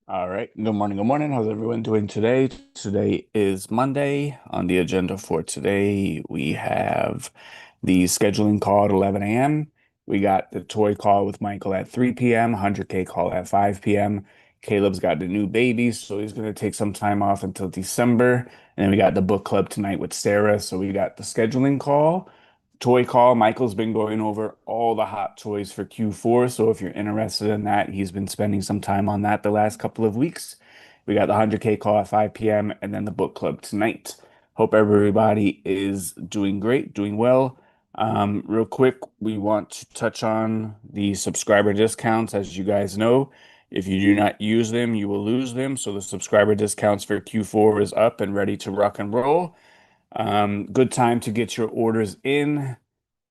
All right. Good morning. Good morning. How's everyone doing today? Today is Monday. On the agenda for today, we have the scheduling call at 11 a.m. We got the toy call with Michael at 3 p.m., 100K call at 5 p.m. Caleb's got the new baby, so he's going to take some time off until December. And then we got the book club tonight with Sarah. So we got the scheduling call. Toy call. Michael's been going over all the hot toys for Q4. So if you're interested in that, he's been spending some time on that the last couple of weeks. We got the 100K call at 5 p.m. and then the book club tonight. Hope everybody is doing great, doing well. Real quick, we want to touch on the subscriber discounts. As you guys know, if you do not use them, you will lose them. So the subscriber discounts for Q4 is up and ready to rock and roll. Good time to get your orders in.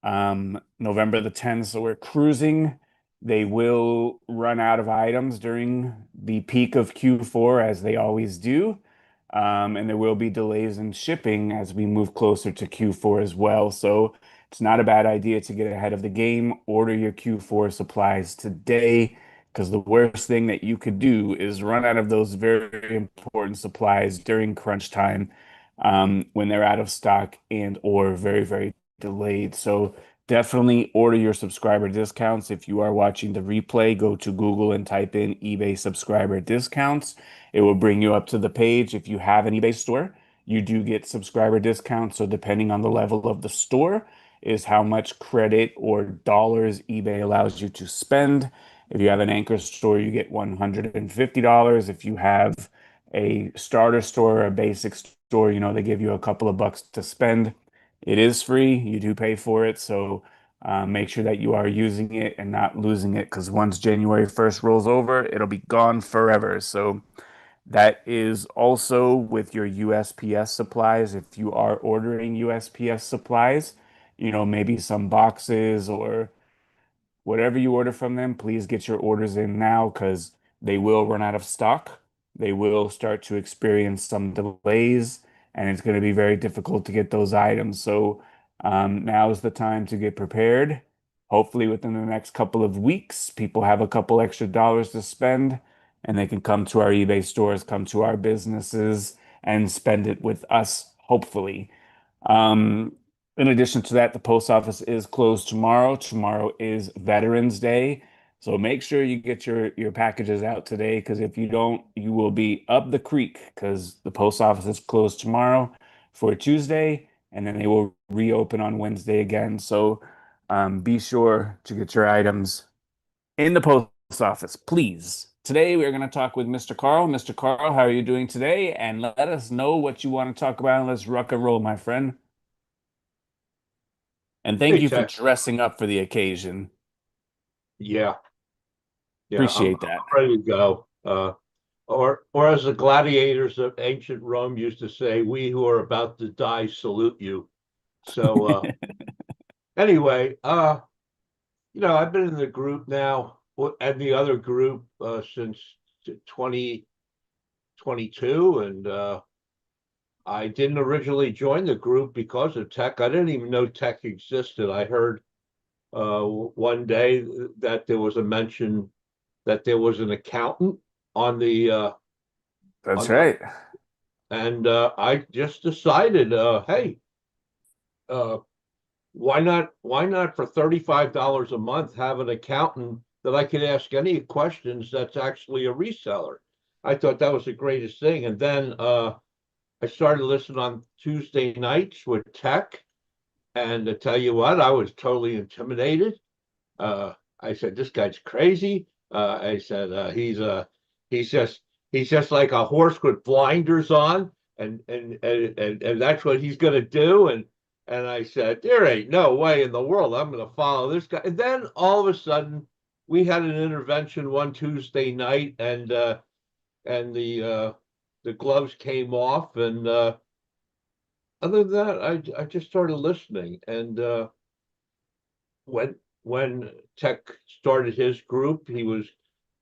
November the 10th, so we're cruising. They will run out of items during the peak of Q4, as they always do. And there will be delays in shipping as we move closer to Q4 as well. So it's not a bad idea to get ahead of the game. Order your Q4 supplies today, because the worst thing that you could do is run out of those very important supplies during crunch time, when they're out of stock and or very, very delayed. So definitely order your subscriber discounts. If you are watching the replay, go to Google and type in eBay subscriber discounts. It will bring you up to the page. If you have an eBay store, you do get subscriber discounts. So depending on the level of the store is how much credit or dollars eBay allows you to spend. If you have an anchor store, you get $150. If you have a starter store or a basic store, they give you a couple of bucks to spend. It is free. You do pay for it. So make sure that you are using it and not losing it, because once January 1st rolls over, it'll be gone forever. So that is also with your USPS supplies. If you are ordering USPS supplies, maybe some boxes or whatever you order from them, please get your orders in now, because they will run out of stock. They will start to experience some delays, and it's going to be very difficult to get those items. So now is the time to get prepared. Hopefully, within the next couple of weeks, people have a couple extra dollars to spend, and they can come to our eBay stores, come to our businesses, and spend it with us, hopefully. Um, in addition to that, the post office is closed tomorrow. Tomorrow is Veterans Day. So make sure you get your packages out today, because if you don't, you will be up the creek, because the post office is closed tomorrow for Tuesday, and then they will reopen on Wednesday again. So be sure to get your items in the post office, please. Today, we're going to talk with Mr. Carl. Mr. Carl, how are you doing today? And let us know what you want to talk about, and let's rock and roll, my friend. And thank Hey, you for Tech. dressing up for the occasion. Yeah, yeah, I'm Appreciate that. ready to go. Or as the gladiators of ancient Rome used to say, "We who are about to die salute you." So anyway, I've been in the group now and the other group since 2022, and I didn't originally join the group because of tech. I didn't even know tech existed. I heard one day that there was a mention that there was an accountant on the That's on the right. and I just decided, hey, uh, why not for $35 a month have an accountant that I could ask any questions that's actually a reseller. I thought that was the greatest thing. And then I started listening on Tuesday nights with tech, and to tell you what, I was totally intimidated. I said, this guy's crazy. I said, he's just he's just like a horse with blinders on, and that's what he's gonna do. And I said, there ain't no way in the world I'm gonna follow this guy. And then all of a sudden, we had an intervention one Tuesday night, and the gloves came off, and other than that, I just started listening. And when when Tech started his group, he was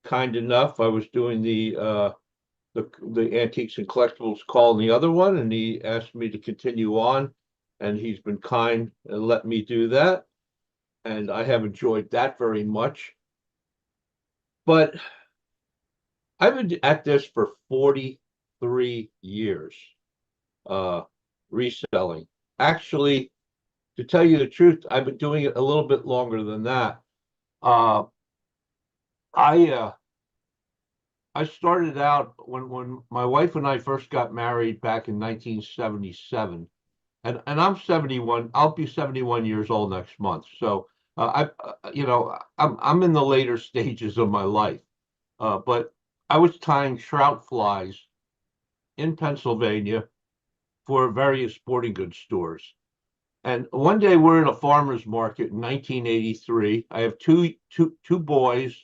kind enough. I was doing the antiques and collectibles call in the other one, and he asked me to continue on, and he's been kind and let me do that, and I have enjoyed that very much. But I've been at this for 43 years, uh, reselling. Actually, to tell you the truth, I've been doing it a little bit longer than that. Uh, I I started out when my wife and I first got married back in 1977, and I'm 71. I'll be 71 years old next month. So I'm in the later stages of my life. But I was tying trout flies in Pennsylvania for various sporting goods stores. And one day we're in a farmer's market in 1983. I have two boys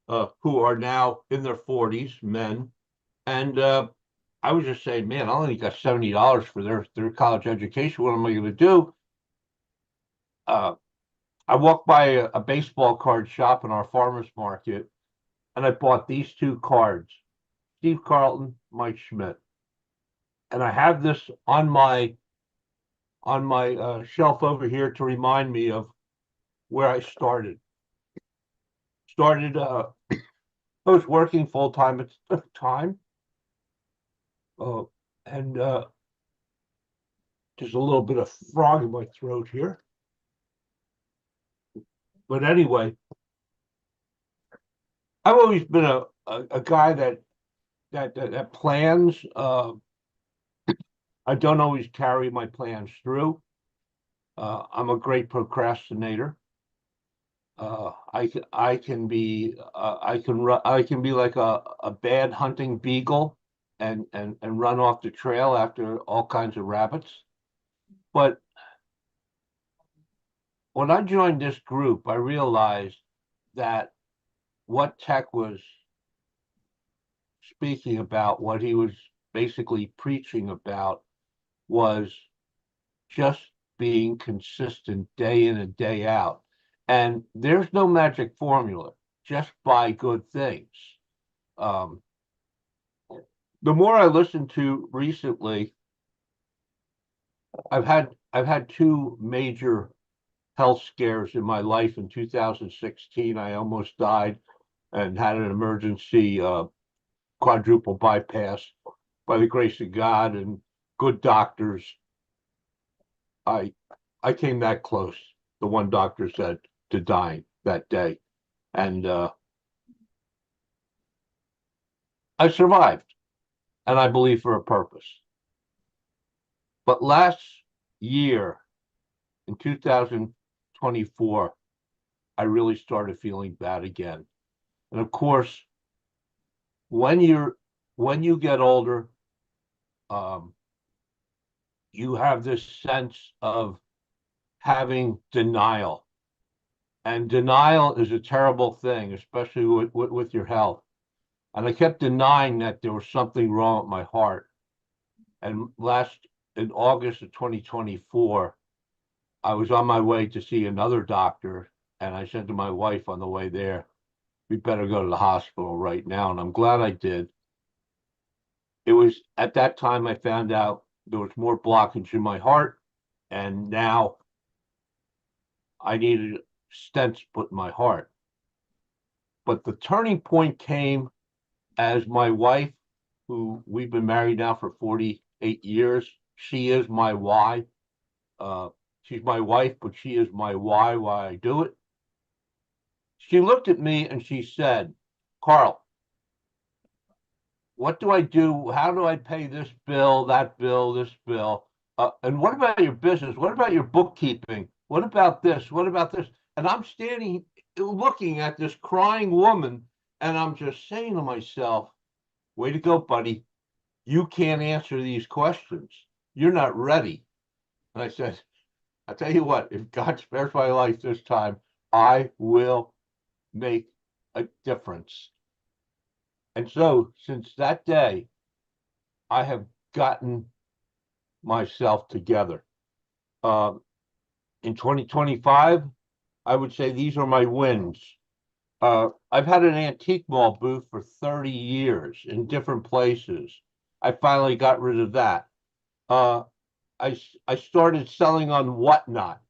who are now in their 40s, men. And I was just saying, man, I only got $70 for their college education. What am I going to do? Uh, I walked by a baseball card shop in our farmer's market, and I bought these two cards, Steve Carlton, Mike Schmidt. And I have this on my shelf over here to remind me of where I started. I was working full time at the time, uh, and there's a little bit of frog in my throat here. But anyway, I've always been a guy that plans. I don't always carry my plans through. I'm a great procrastinator. I can be I can be like a bad hunting beagle and run off the trail after all kinds of rabbits. But when I joined this group, I realized that what Tech was speaking about, what he was basically preaching about, was just being consistent day in and day out. And there's no magic formula, just buy good things. Um, the more I listen to recently, I've had two major health scares in my life. In 2016, I almost died and had an emergency quadruple bypass. By the grace of God and good doctors, I I came that close. The one doctor said to dying that day, and I survived, and I believe for a purpose. But last year, in 2024, I really started feeling bad again. And of course, when you're when you get older, um, you have this sense of having denial. And denial is a terrible thing, especially with your health. And I kept denying that there was something wrong with my heart. And in August of 2024, I was on my way to see another doctor. And I said to my wife on the way there, we better go to the hospital right now. And I'm glad I did. It was at that time I found out there was more blockage in my heart. And now I needed stents put in my heart. But the turning point came as my wife, who we've been married now for 48 years, she is my why. She's my wife, but she is my why I do it. She looked at me and she said, Carl, what do I do? How do I pay this bill, that bill, this bill? And what about your business? What about your bookkeeping? What about this? What about this? And I'm standing looking at this crying woman, and I'm just saying to myself, way to go, buddy. You can't answer these questions. You're not ready. And I said, I'll tell you what, if God spares my life this time, I will make a difference. And so since that day, I have gotten myself together. Uh, in 2025, I would say these are my wins. I've had an antique mall booth for 30 years in different places. I finally got rid of that. Uh, I started selling on Whatnot.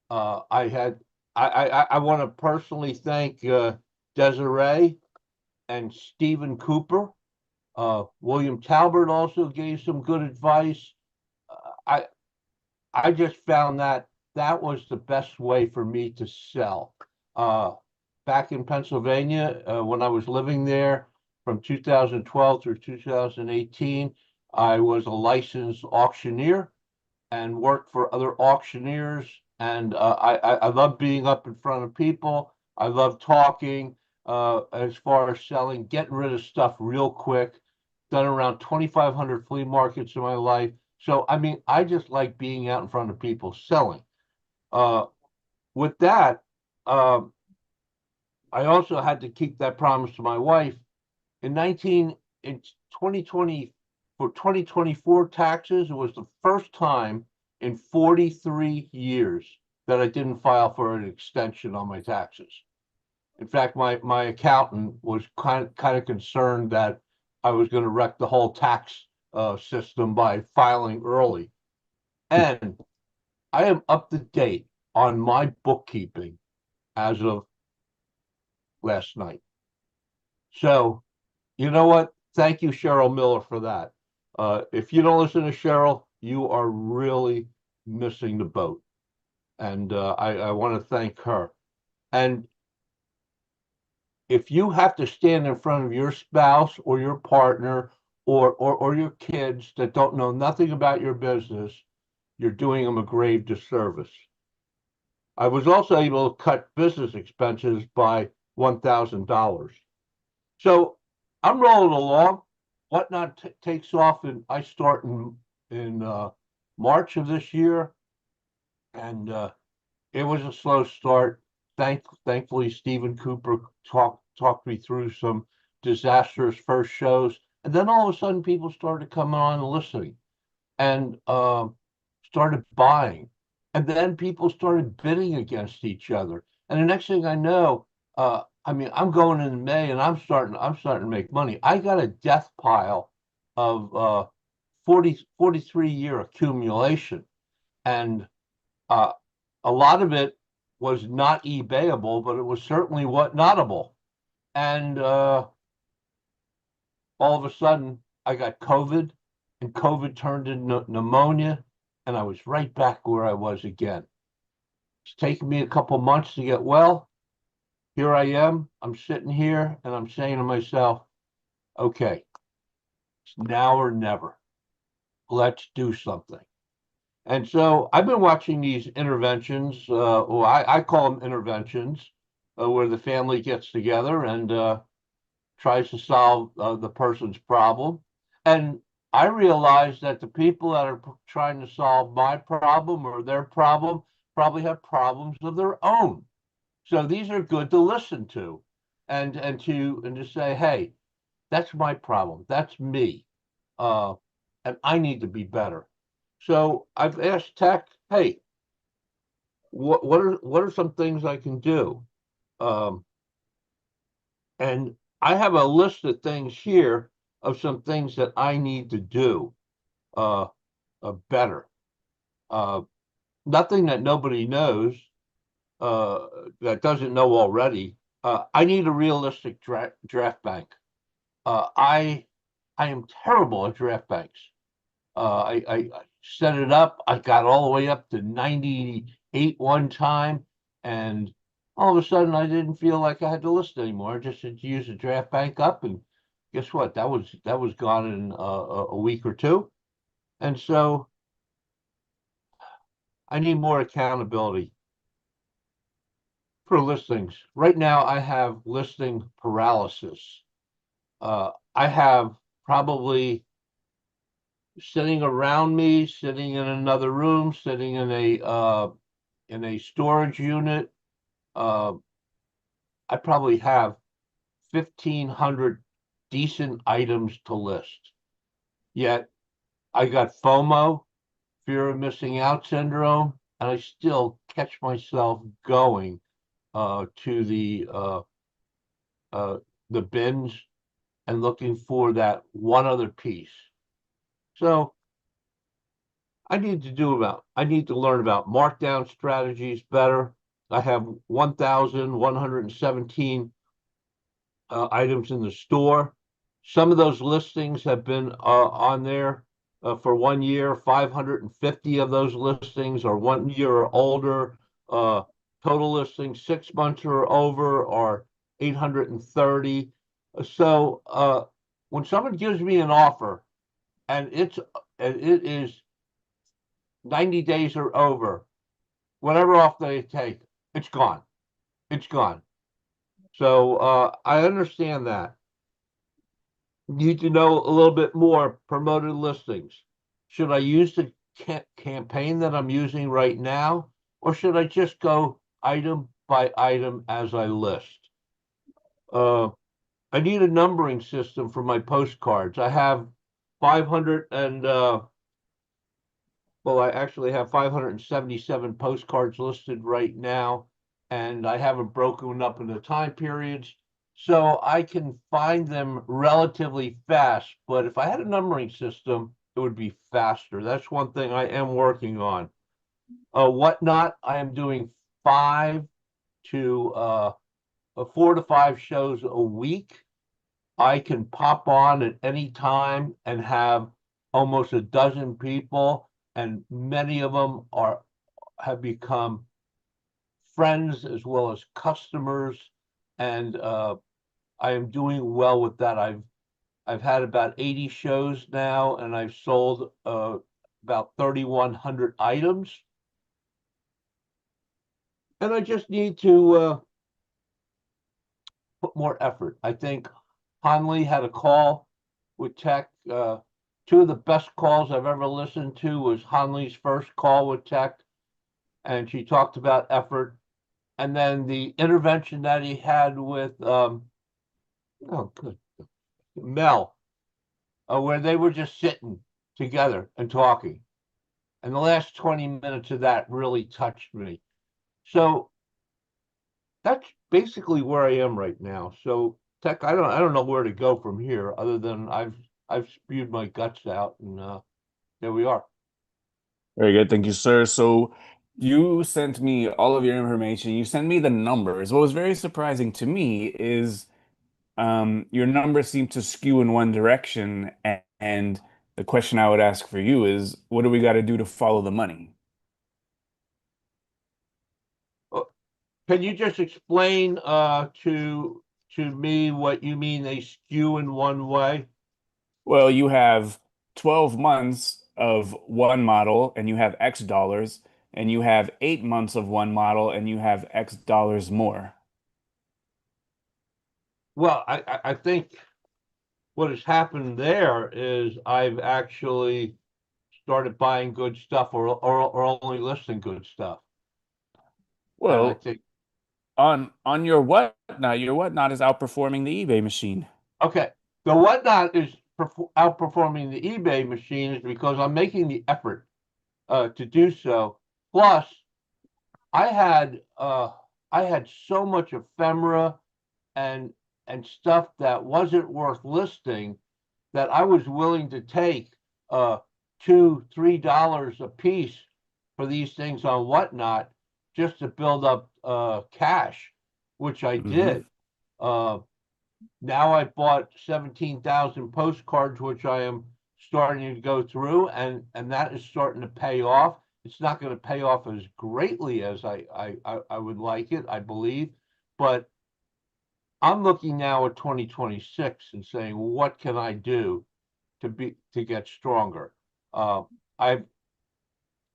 I had I want to personally thank Desiree and Stephen Cooper. William Talbert also gave some good advice. I I just found that that was the best way for me to sell. Uh, Back in Pennsylvania, when I was living there from 2012 through 2018, I was a licensed auctioneer and worked for other auctioneers. And I love being up in front of people. I love talking as far as selling, getting rid of stuff real quick. Done around 2,500 flea markets in my life. So, I mean, I just like being out in front of people selling. Uh, with that, um, I also had to keep that promise to my wife. In 2020, for 2024 taxes, it was the first time in 43 years that I didn't file for an extension on my taxes. In fact, my accountant was kind of concerned that I was going to wreck the whole tax system by filing early. And I am up to date on my bookkeeping as of last night. So, you know what? Thank you, Cheryl Miller, for that. If you don't listen to Cheryl, you are really missing the boat. And I want to thank her. And if you have to stand in front of your spouse or your partner or your kids that don't know nothing about your business, you're doing them a grave disservice. I was also able to cut business expenses by $1,000. So I'm rolling along. Whatnot takes off, and I start in March of this year, and it was a slow start. Thankfully, Stephen Cooper talked me through some disastrous first shows, and then all of a sudden, people started coming on and listening, and started buying, and then people started bidding against each other, and the next thing I know, I mean, I'm going in May, and I'm starting to make money. I got a death pile of 43 year accumulation, and uh, a lot of it was not eBayable, but it was certainly what notable. And all of a sudden, I got COVID, and COVID turned into pneumonia, and I was right back where I was again. It's taken me a couple months to get well. Here I am. I'm sitting here, and I'm saying to myself, okay, it's now or never. Let's do something. And so I've been watching these interventions. Well, I call them interventions, where the family gets together and tries to solve the person's problem. And I realize that the people that are trying to solve my problem or their problem probably have problems of their own. So these are good to listen to, and to say, hey, that's my problem. That's me, uh, and I need to be better. So I've asked Tech, hey, what are some things I can do? Um, and I have a list of things here of some things that I need to do uh, better. Uh, Nothing that nobody knows, uh, that doesn't know already. I need a realistic draft bank. I am terrible at draft banks. I set it up. I got all the way up to 98 one time, and all of a sudden I didn't feel like I had to list anymore. I just had to use the draft bank up, and guess what? That was gone in a week or two. And so I need more accountability for listings. Right now, I have listing paralysis. I have probably sitting around me, sitting in another room, sitting in a storage unit. Uh, I probably have 1,500 decent items to list. Yet I got FOMO, fear of missing out syndrome, and I still catch myself going to uh, the bins and looking for that one other piece. So I need to learn about markdown strategies better. I have 1,117 items in the store. Some of those listings have been on there for 1 year. 550 of those listings are 1 year or older. Total listings 6 months or over are 830. So when someone gives me an offer and it is 90 days or over, whatever offer they take, it's gone. It's gone. So I understand that. Need to know a little bit more promoted listings. Should I use the campaign that I'm using right now, or should I just go item by item as I list? I need a numbering system for my postcards. I have 500 and well, I actually have 577 postcards listed right now, and I haven't broken up into time periods. So I can find them relatively fast, but if I had a numbering system, it would be faster. That's one thing I am working on. Whatnot, I am doing five to 4 to 5 shows a week. I can pop on at any time and have almost a dozen people, and many of them have become friends as well as customers, and I am doing well with that. I've had about 80 shows now, and I've sold about 3,100 items, and I just need to put more effort. I think Hanley had a call with Tech. Two of the best calls I've ever listened to was Hanley's first call with Tech, and she talked about effort. And then the intervention that he had with oh good Mel, where they were just sitting together and talking. And the last 20 minutes of that really touched me. So that's basically where I am right now. So Tech, I don't know where to go from here other than I've spewed my guts out, and there we are. Very good. Thank you, sir. So you sent me all of your information. You sent me the numbers. What was very surprising to me is your numbers seem to skew in one direction. And the question I would ask for you is, what do we got to do to follow the money? Uh, Can you just explain to me what you mean they skew in one way? Well, you have 12 months of one model and you have X dollars, and you have 8 months of one model and you have X dollars more. Well, I think what has happened there is I've actually started buying good stuff, or only listing good stuff. And I Well, think, on your whatnot is outperforming the eBay machine. okay, the whatnot is outperforming the eBay machine is because I'm making the effort to do so. Plus, I had uh, I had so much ephemera and stuff that wasn't worth listing that I was willing to take $2, $3 a piece for these things on whatnot just to build up cash, which I Hmm. did. Uh, Now I bought 17,000 postcards, which I am starting to go through, and that is starting to pay off. It's not going to pay off as greatly as I would like it, I believe, but I'm looking now at 2026 and saying, what can I do to get stronger? Uh, I've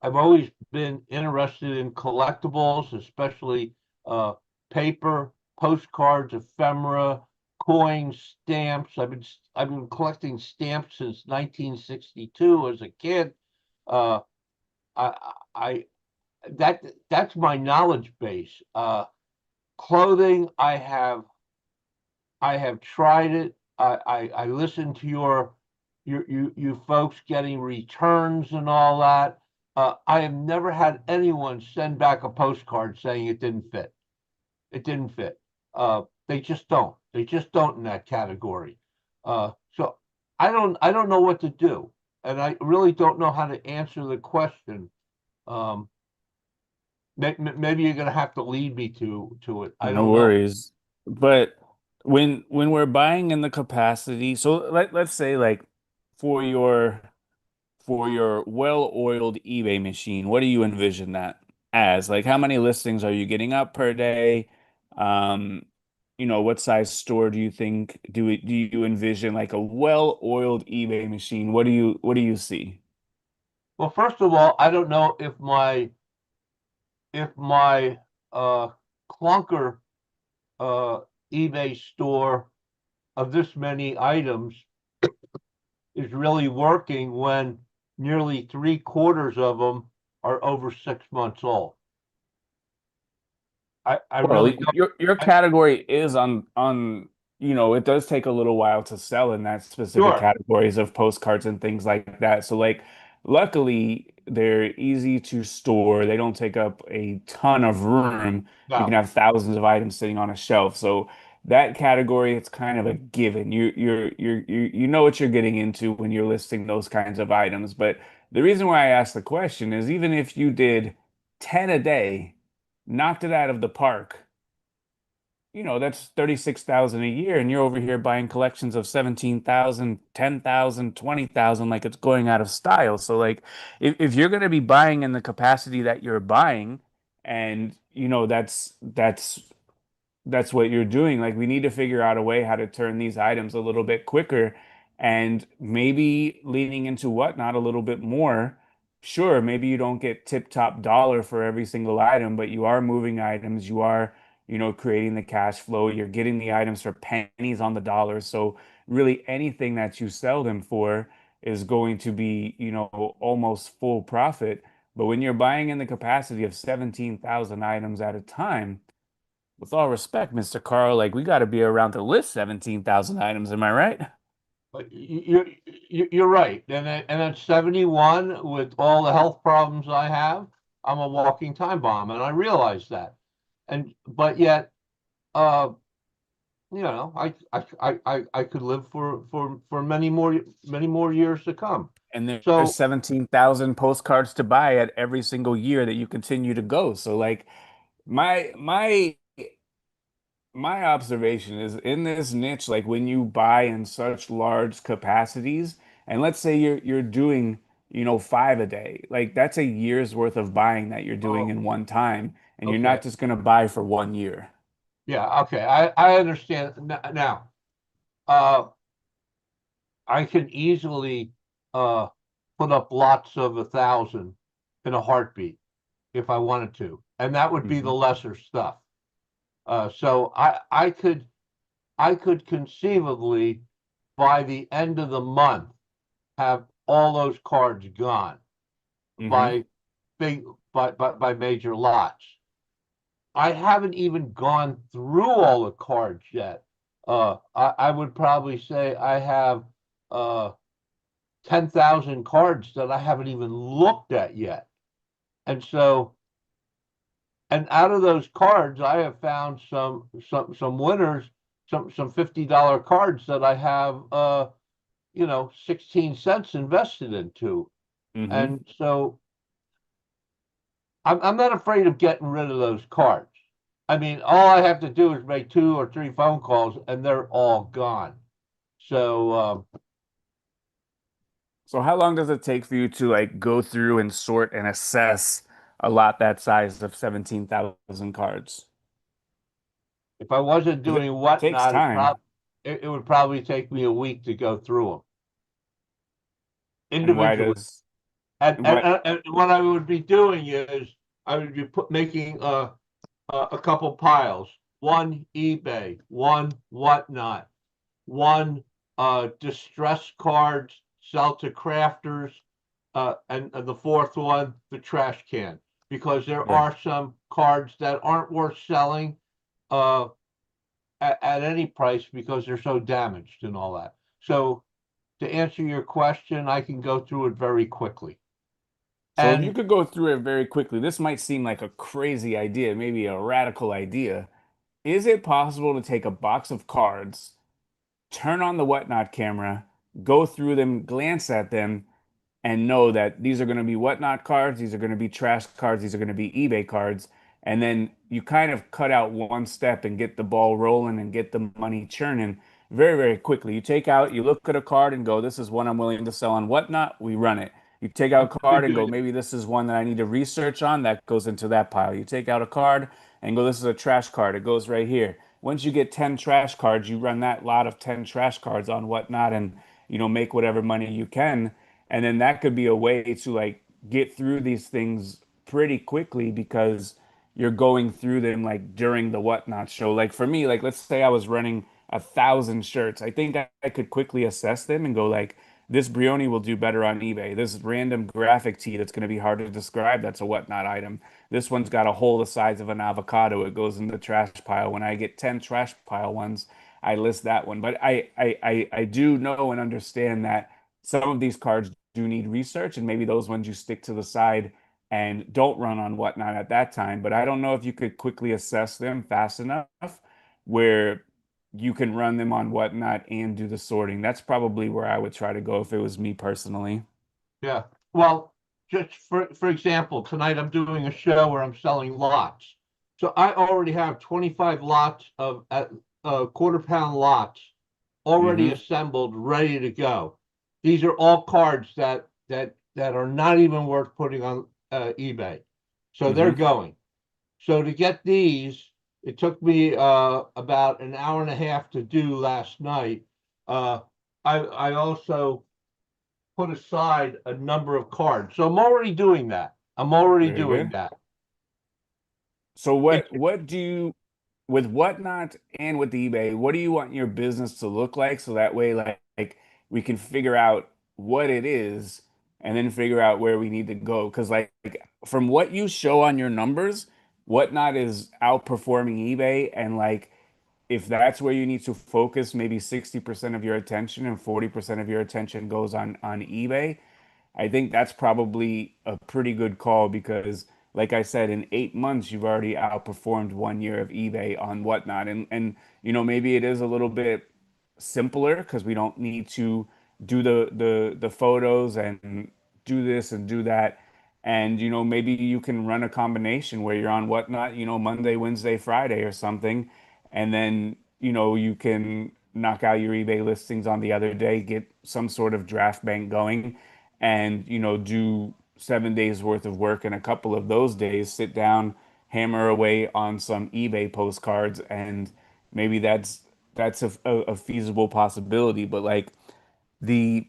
I've always been interested in collectibles, especially uh, paper, postcards, ephemera, coins, stamps. I've been collecting stamps since 1962 as a kid. Uh, I that's my knowledge base. Clothing, I have tried it. I listened to you folks getting returns and all that. I have never had anyone send back a postcard saying it didn't fit. It didn't fit. They just don't. They just don't in that category. So I don't know what to do, and I really don't know how to answer the question. Um, Maybe you're going to have to lead me to it. I No don't know. worries. But when we're buying in the capacity, so let's say like for your for your well-oiled eBay machine, what do you envision that as? Like how many listings are you getting up per day? Um, what size store do you think do you envision like a well-oiled eBay machine? What do you see? Well, first of all, I don't know if my uh clunker uh eBay store of this many items is really working when nearly three-quarters of them are over 6 months old. I Well, really don't. your I, category is it does take a little while to sell in that specific sure. categories of postcards and things like that. So like luckily they're easy to store. They don't take up a ton of room. You can No. have thousands of items sitting on a shelf. So that category, it's kind of a given. You know what you're getting into when you're listing those kinds of items. But the reason why I asked the question is even if you did 10 a day, knocked it out of the park. That's 36,000 a year, and you're over here buying collections of 17,000, 10,000, 20,000, like it's going out of style. So like if you're going to be buying in the capacity that you're buying, and that's what you're doing. Like we need to figure out a way how to turn these items a little bit quicker and maybe leaning into whatnot a little bit more. Sure, maybe you don't get tip top dollar for every single item, but you are moving items, you are, creating the cash flow, you're getting the items for pennies on the dollar. So really anything that you sell them for is going to be, almost full profit. But when you're buying in the capacity of 17,000 items at a time, with all respect, Mr. Carl, like we got to be around to list 17,000 items. Am I right? But you're right. And at 71, with all the health problems I have, I'm a walking time bomb, and I realize that. And but yet, uh, I could live for many more years to come. And there's So 17,000 postcards to buy at every single year that you continue to go. So like my my my observation is in this niche, like when you buy in such large capacities, and let's say you're doing, five a day, like that's a year's worth of buying that you're doing oh, in one time, and you're okay. not just gonna buy for 1 year. Yeah, okay. I understand now. Uh, I can easily uh put up lots of 1,000 in a heartbeat if I wanted to, and that would be the Hmm. lesser stuff. So I could conceivably by the end of the month have all those cards gone Hmm. by big by major lots. I haven't even gone through all the cards yet. I would probably say I have 10,000 cards that I haven't even looked at yet. And so, and out of those cards, I have found some winners, some $50 cards that I have 16 cents invested into. Hmm. And so I'm not afraid of getting rid of those cards. I mean, all I have to do is make two or three phone calls and they're all gone. So So how long does it take for you to like go through and sort and assess a lot that size of 17,000 cards? if I wasn't 'Cause doing it takes whatnot, time. it would probably take me a week to go through them And why individually. does And and and, what and and what I would be doing is I would be making a couple piles, one eBay, one whatnot, one distress cards sell to crafters, and the fourth one the trash can, because there yeah. are some cards that aren't worth selling uh, at any price because they're so damaged and all that. So to answer your question, I can go through it very quickly. So if you And could go through it very quickly, this might seem like a crazy idea, maybe a radical idea. Is it possible to take a box of cards, turn on the whatnot camera, go through them, glance at them, and know that these are going to be whatnot cards, these are going to be trash cards, these are going to be eBay cards, and then you kind of cut out one step and get the ball rolling and get the money churning very, very quickly. You take out, you look at a card and go, this is one I'm willing to sell on Whatnot. We run it. You take out a You're card and go, doing maybe this is one that I need to research on. That goes into that pile. You take out a card and go, this is a trash card. It goes right here. Once you get 10 trash cards, you run that lot of 10 trash cards on Whatnot and, make whatever money you can. And then that could be a way to like get through these things pretty quickly because you're going through them like during the Whatnot show. Like for me, like let's say I was running 1,000 shirts. I think I could quickly assess them and go like, this Brioni will do better on eBay. This random graphic tee that's going to be hard to describe, that's a Whatnot item. This one's got a hole the size of an avocado. It goes in the trash pile. When I get 10 trash pile ones, I list that one. But I do know and understand that some of these cards do need research, and maybe those ones you stick to the side and don't run on Whatnot at that time. But I don't know if you could quickly assess them fast enough where you can run them on Whatnot and do the sorting. That's probably where I would try to go if it was me personally. Yeah. Well, just for example, tonight I'm doing a show where I'm selling lots. So I already have 25 lots of quarter-pound lots already Hmm. assembled, ready to go. These are all cards that are not even worth putting on eBay. So they're Hmm. going. So to get these, it took me about an hour and a half to do last night. Uh, I also put aside a number of cards. So I'm already doing that. I'm already Very doing good. that. So It, what do you with Whatnot and with eBay, what do you want your business to look like so that way like we can figure out what it is and then figure out where we need to go? Because like from what you show on your numbers, Whatnot is outperforming eBay and like if that's where you need to focus, maybe 60% of your attention and 40% of your attention goes on eBay. I think that's probably a pretty good call because, like I said, in 8 months, you've already outperformed 1 year of eBay on Whatnot. And maybe it is a little bit simpler because we don't need to do the photos and do this and do that. And maybe you can run a combination where you're on Whatnot, Monday, Wednesday, Friday or something, and then you can knock out your eBay listings on the other day, get some sort of draft bank going and do 7 days worth of work in a couple of those days, sit down, hammer away on some eBay postcards, and maybe that's a feasible possibility. But like the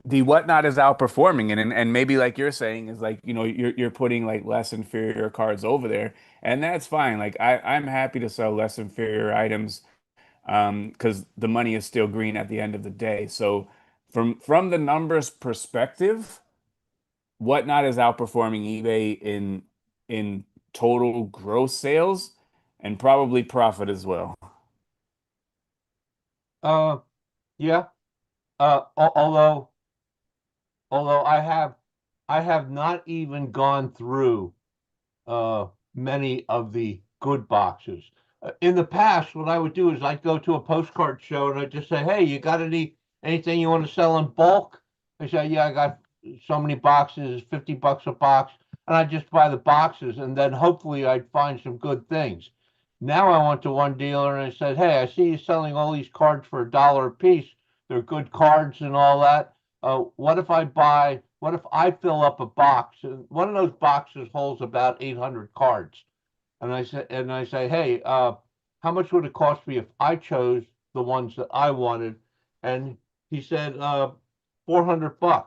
the Whatnot is outperforming it, and maybe like you're saying is like you're putting like less inferior cards over there, and that's fine. Like I'm happy to sell less inferior items because the money is still green at the end of the day. So from the numbers perspective, Whatnot is outperforming eBay in total gross sales and probably profit as well. uh, yeah. Although I have not even gone through many of the good boxes. In the past, what I would do is I'd go to a postcard show and I'd just say, "Hey, you got anything you want to sell in bulk?" I say, "Yeah, I got so many boxes, $50 a box," and I'd just buy the boxes, and then hopefully I'd find some good things. Now I went to one dealer and I said, "Hey, I see you selling all these cards for $1 a piece. They're good cards and all that. What if I fill up a box? And one of those boxes holds about 800 cards. And I say, hey, how much would it cost me if I chose the ones that I wanted? And he said, $400.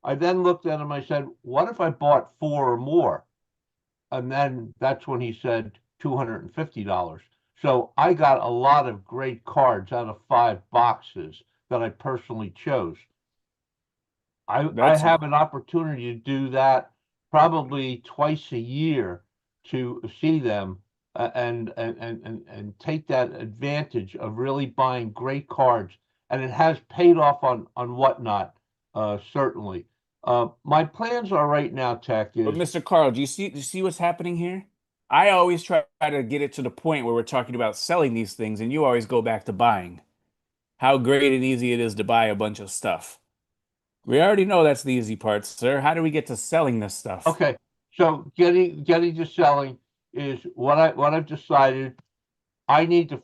I then looked at him. I said, what if I bought four or more? And then that's when he said $250. So I got a lot of great cards out of 5 boxes that I personally chose. I That's have an opportunity to do that probably twice a year to see them and take that advantage of really buying great cards, and it has paid off on Whatnot, certainly. My plans are right now, Tech, But is Mr. Carl, do you see what's happening here? I always try to get it to the point where we're talking about selling these things, and you always go back to buying. How great and easy it is to buy a bunch of stuff. We already know that's the easy part, sir. How do we get to selling this stuff? okay. So getting to selling is what I've decided. I need to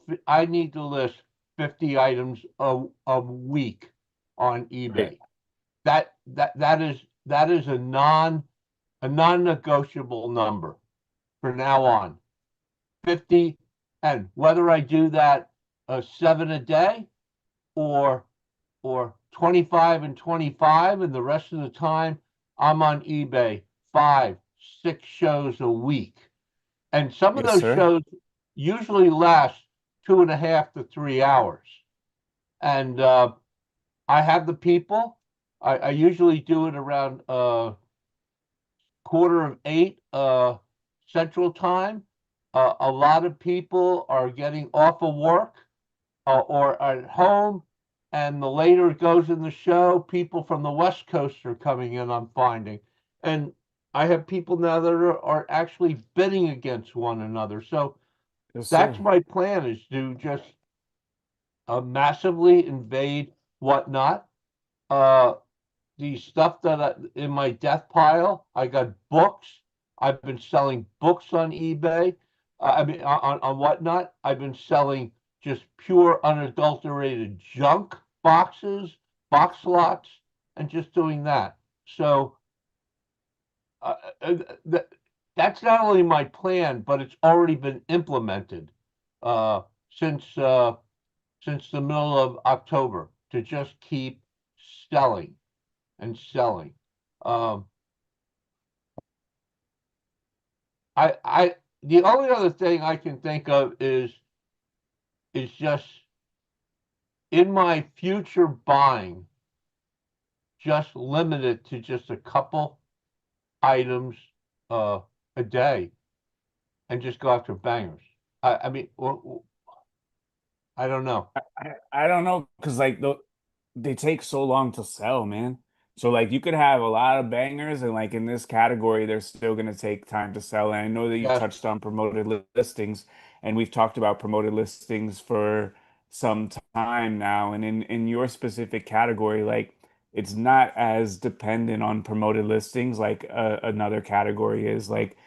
list 50 items a week on Right. eBay. That is a non-negotiable number for now on. 50, and whether I do that seven a day or 25 and 25, and the rest of the time I'm on eBay 5, 6 shows a week. And some of Yes, those sir. shows usually last 2.5 to 3 hours. And I have the people. I usually do it around quarter of 8 Central Time. A lot of people are getting off of work or are at home, and the later it goes in the show, people from the West Coast are coming in, I'm finding. And I have people now that are actually bidding against one another. So Yes, that's sir. my plan, is to just massively invade whatnot. Uh, the stuff that in my death pile, I got books. I've been selling books on eBay. I mean, on whatnot. I've been selling just pure unadulterated junk boxes, box lots, and just doing that. So uh, uh, th- that's not only my plan, but it's already been implemented uh, since since the middle of October, to just keep selling and selling. Um, the only other thing I can think of is just in my future buying, just limit it to just a couple items uh, a day, and just go after bangers. I mean, I don't know. I don't know because like they take so long to sell, man. So like you could have a lot of bangers and like in this category, they're still gonna take time to sell. And I know that you Yes, touched on promoted listings, and we've talked about promoted listings for some time now. And in your specific category, like it's not as dependent on promoted listings like another category is like,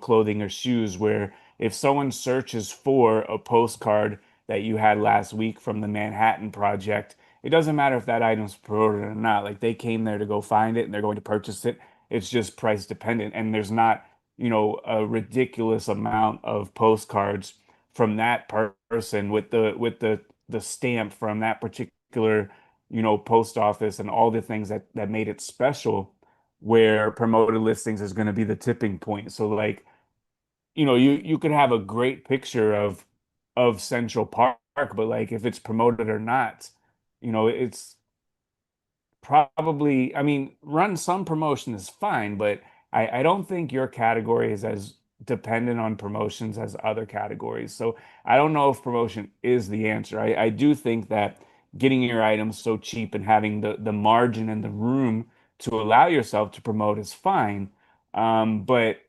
clothing or shoes, where if someone searches for a postcard that you had last week from the Manhattan Project, it doesn't matter if that item's promoted or not. Like they came there to go find it and they're going to purchase it. It's just price dependent. And there's not, a ridiculous amount of postcards from that person with the stamp from that particular, post office and all the things that made it special, where promoted listings is going to be the tipping point. So like, you could have a great picture of Central Park, but like if it's promoted or not, it's probably, I mean, run some promotion is fine, but I don't think your category is as dependent on promotions as other categories. So I don't know if promotion is the answer. I do think that getting your items so cheap and having the margin and the room to allow yourself to promote is fine. But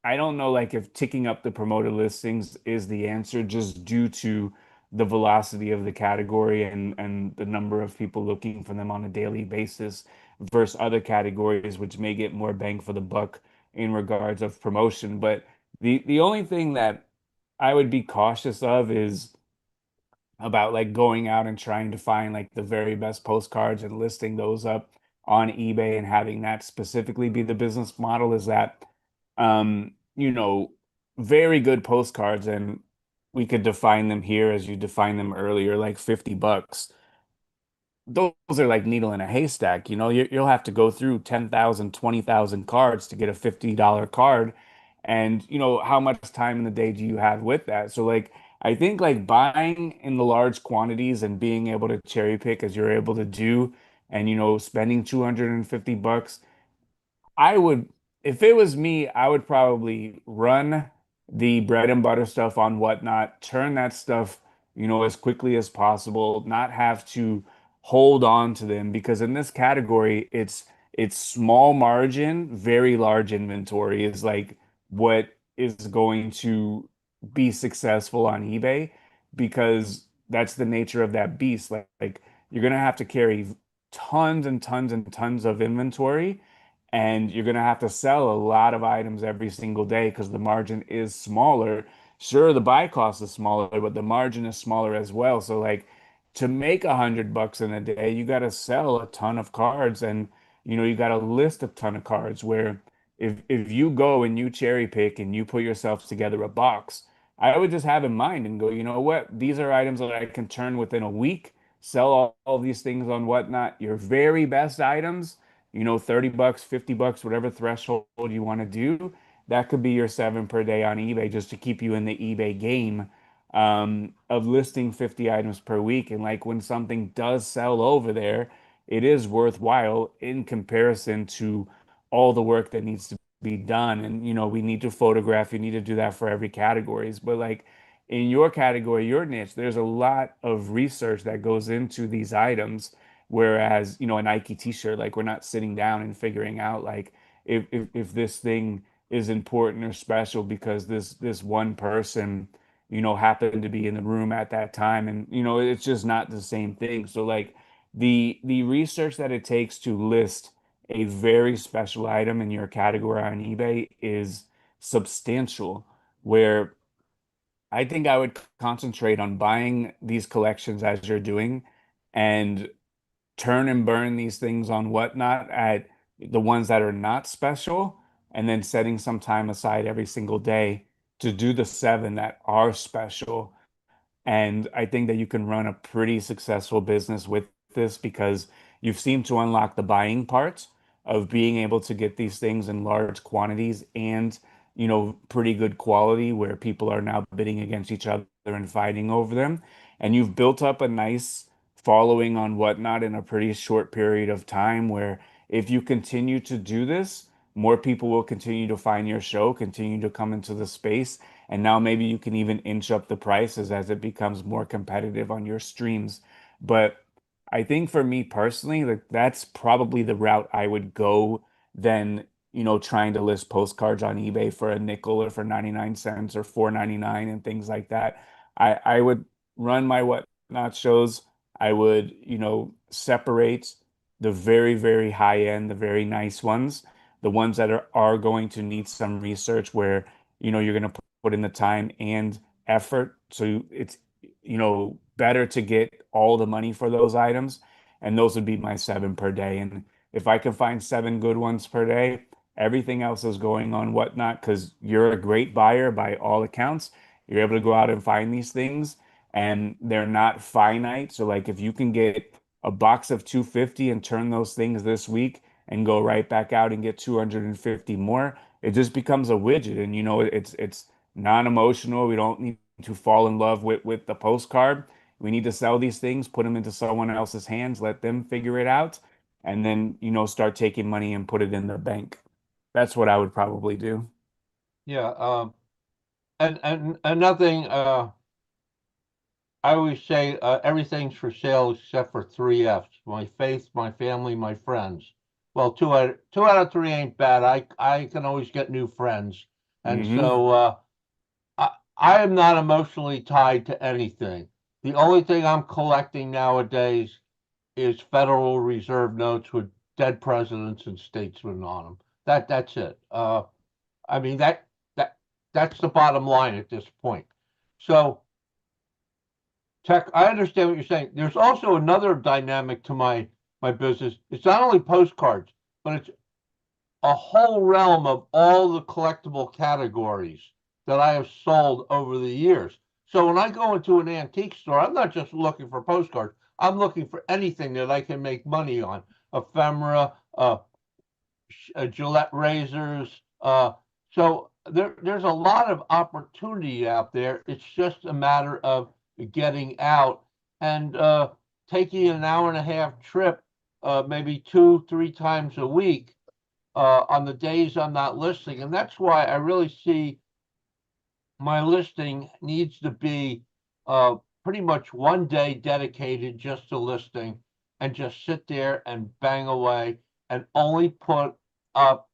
I don't know like if ticking up the promoted listings is the answer just due to the velocity of the category and the number of people looking for them on a daily basis versus other categories which may get more bang for the buck in regards of promotion. But the only thing that I would be cautious of is about like going out and trying to find like the very best postcards and listing those up on eBay and having that specifically be the business model, is that um, you know, very good postcards, and we could define them here as you defined them earlier, like $50. Those are like needle in a haystack. You'll have to go through 10,000, 20,000 cards to get a $50 card. And, how much time in the day do you have with that? So, like, I think like buying in the large quantities and being able to cherry pick as you're able to do, and, spending $250, I would, if it was me, I would probably run the bread and butter stuff on Whatnot, turn that stuff, as quickly as possible, not have to hold on to them, because in this category, it's small margin, very large inventory is like what is going to be successful on eBay, because that's the nature of that beast. Like you're gonna have to carry tons and tons and tons of inventory, and you're going to have to sell a lot of items every single day because the margin is smaller. Sure, the buy cost is smaller, but the margin is smaller as well. So like to make $100 in a day, you got to sell a ton of cards, and you got to list a ton of cards. Where if you go and you cherry pick and you put yourself together a box, I would just have in mind and go, you know what? These are items that I can turn within a week, sell all these things on Whatnot. Your very best items, $30, $50, whatever threshold you want to do, that could be your seven per day on eBay just to keep you in the eBay game of listing 50 items per week. And like when something does sell over there, it is worthwhile in comparison to all the work that needs to be done. And, we need to photograph, you need to do that for every categories. But like in your category, your niche, there's a lot of research that goes into these items. Whereas, a Nike t-shirt, like we're not sitting down and figuring out like if this thing is important or special because this one person, happened to be in the room at that time. And, it's just not the same thing. So like the research that it takes to list a very special item in your category on eBay is substantial, where I think I would concentrate on buying these collections as you're doing and turn and burn these things on Whatnot at the ones that are not special, and then setting some time aside every single day to do the seven that are special. And I think that you can run a pretty successful business with this because you've seemed to unlock the buying parts of being able to get these things in large quantities and, pretty good quality where people are now bidding against each other and fighting over them. And you've built up a nice following on Whatnot in a pretty short period of time where if you continue to do this, more people will continue to find your show, continue to come into the space, and now maybe you can even inch up the prices as it becomes more competitive on your streams. But I think for me personally, like that's probably the route I would go than, trying to list postcards on eBay for a nickel or for 99 cents or 4.99 and things like that. I would run my Whatnot shows. I would, separate the very, very high end, the very nice ones, the ones that are going to need some research where, you're going to put in the time and effort. So it's, better to get all the money for those items. And those would be my seven per day. And if I can find seven good ones per day, everything else is going on Whatnot because you're a great buyer by all accounts. You're able to go out and find these things and they're not finite. So like if you can get a box of 250 and turn those things this week and go right back out and get 250 more, it just becomes a widget. And it's non-emotional. We don't need to fall in love with the postcard. We need to sell these things, put them into someone else's hands, let them figure it out, and then, start taking money and put it in their bank. That's what I would probably do. Yeah. And nothing. I always say everything's for sale except for three F's: my faith, my family, my friends. Well, two out of three ain't bad. I can always get new friends, and Hmm. so I am not emotionally tied to anything. The only thing I'm collecting nowadays is Federal Reserve notes with dead presidents and statesmen on them. That's it. I mean that that's the bottom line at this point. So Tech, I understand what you're saying. There's also another dynamic to my business. It's not only postcards, but it's a whole realm of all the collectible categories that I have sold over the years. So when I go into an antique store, I'm not just looking for postcards. I'm looking for anything that I can make money on. Ephemera, Gillette razors. So there's a lot of opportunity out there. It's just a matter of getting out and taking an hour and a half trip, maybe two, three times a week on the days I'm not listing. And that's why I really see my listing needs to be pretty much one day dedicated just to listing and just sit there and bang away and only put up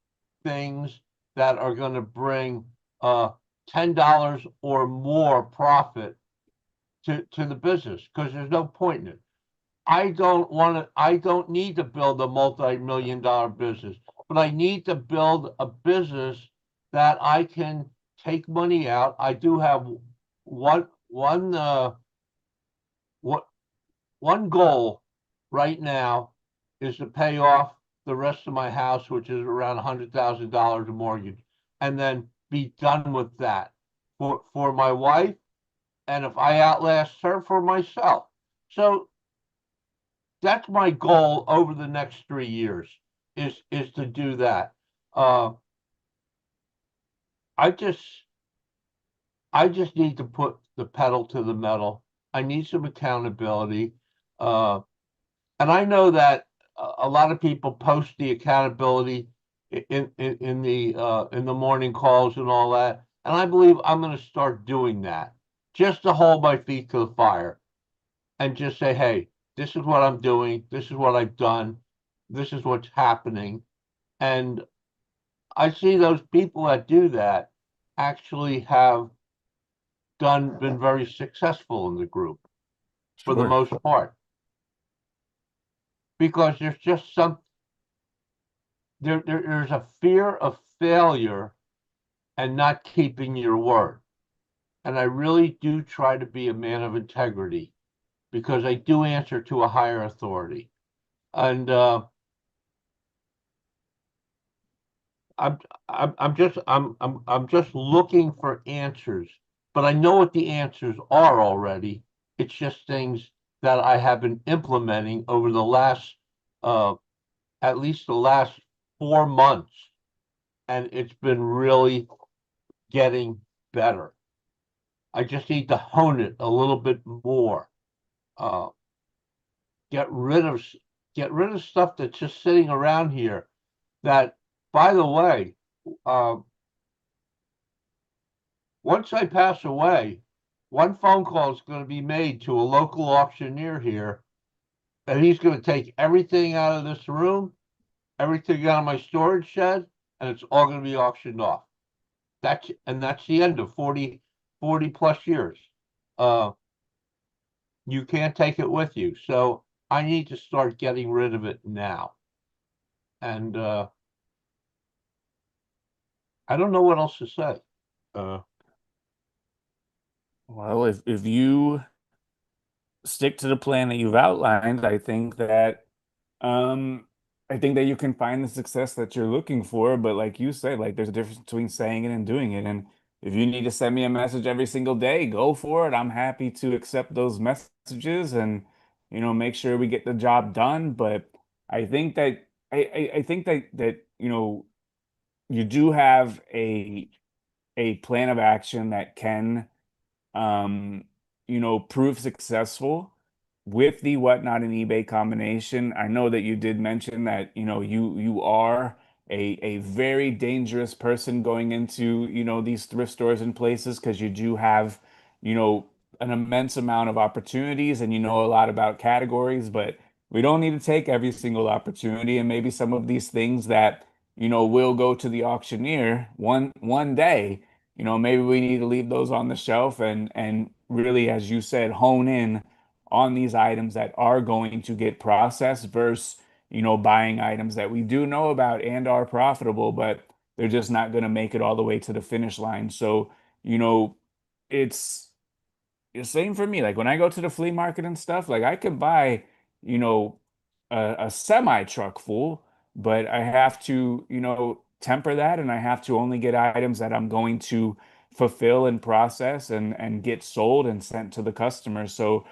things that are going to bring $10 or more profit to the business because there's no point in it. I don't need to build a multi-million dollar business. but I need to build a business that I can take money out. I do have what one goal right now is to pay off the rest of my house, which is around $100,000 of mortgage, and then be done with that for my wife, and if I outlast her, for myself. So that's my goal over the next 3 years is to do that. Uh, I just I just need to put the pedal to the metal. I need some accountability. Uh, and I know that a lot of people post the accountability in the morning calls and all that. And I believe I'm going to start doing that just to hold my feet to the fire and just say, hey, this is what I'm doing. This is what I've done. This is what's happening. And I see those people that do that actually have been very successful in the group for the Sure. most part because there's just there's a fear of failure and not keeping your word. And I really do try to be a man of integrity because I do answer to a higher authority. And I'm I'm just looking for answers, but I know what the answers are already. It's just things that I have been implementing over the last uh at least the last 4 months, and it's been really getting better. I just need to hone it a little bit more. Uh, get rid of get rid of stuff that's just sitting around here. That, by the way, uh, once I pass away, one phone call is going to be made to a local auctioneer here, and he's going to take everything out of this room, everything out of my storage shed, and it's all going to be auctioned off. That's the end of 40 plus years. Uh, you can't take it with you. So I need to start getting rid of it now. And I don't know what else to say. Uh, Well, if you stick to the plan that you've outlined, um I think that you can find the success that you're looking for, but like you said, like there's a difference between saying it and doing it. And if you need to send me a message every single day, go for it. I'm happy to accept those messages and make sure we get the job done. But I think that I think that you do have a plan of action that can um, prove successful with the whatnot and eBay combination. I know that you did mention that, you are a very dangerous person going into, these thrift stores and places because you do have, you know, an immense amount of opportunities and you know a lot about categories, but we don't need to take every single opportunity and maybe some of these things that, will go to the auctioneer one day. Maybe we need to leave those on the shelf and really, as you said, hone in on these items that are going to get processed versus, buying items that we do know about and are profitable, but they're just not going to make it all the way to the finish line. So, you know, it's the same for me. Like when I go to the flea market and stuff, like I could buy, you know, a semi truck full, but I have to, temper that and I have to only get items that I'm going to fulfill and process and get sold and sent to the customer. So,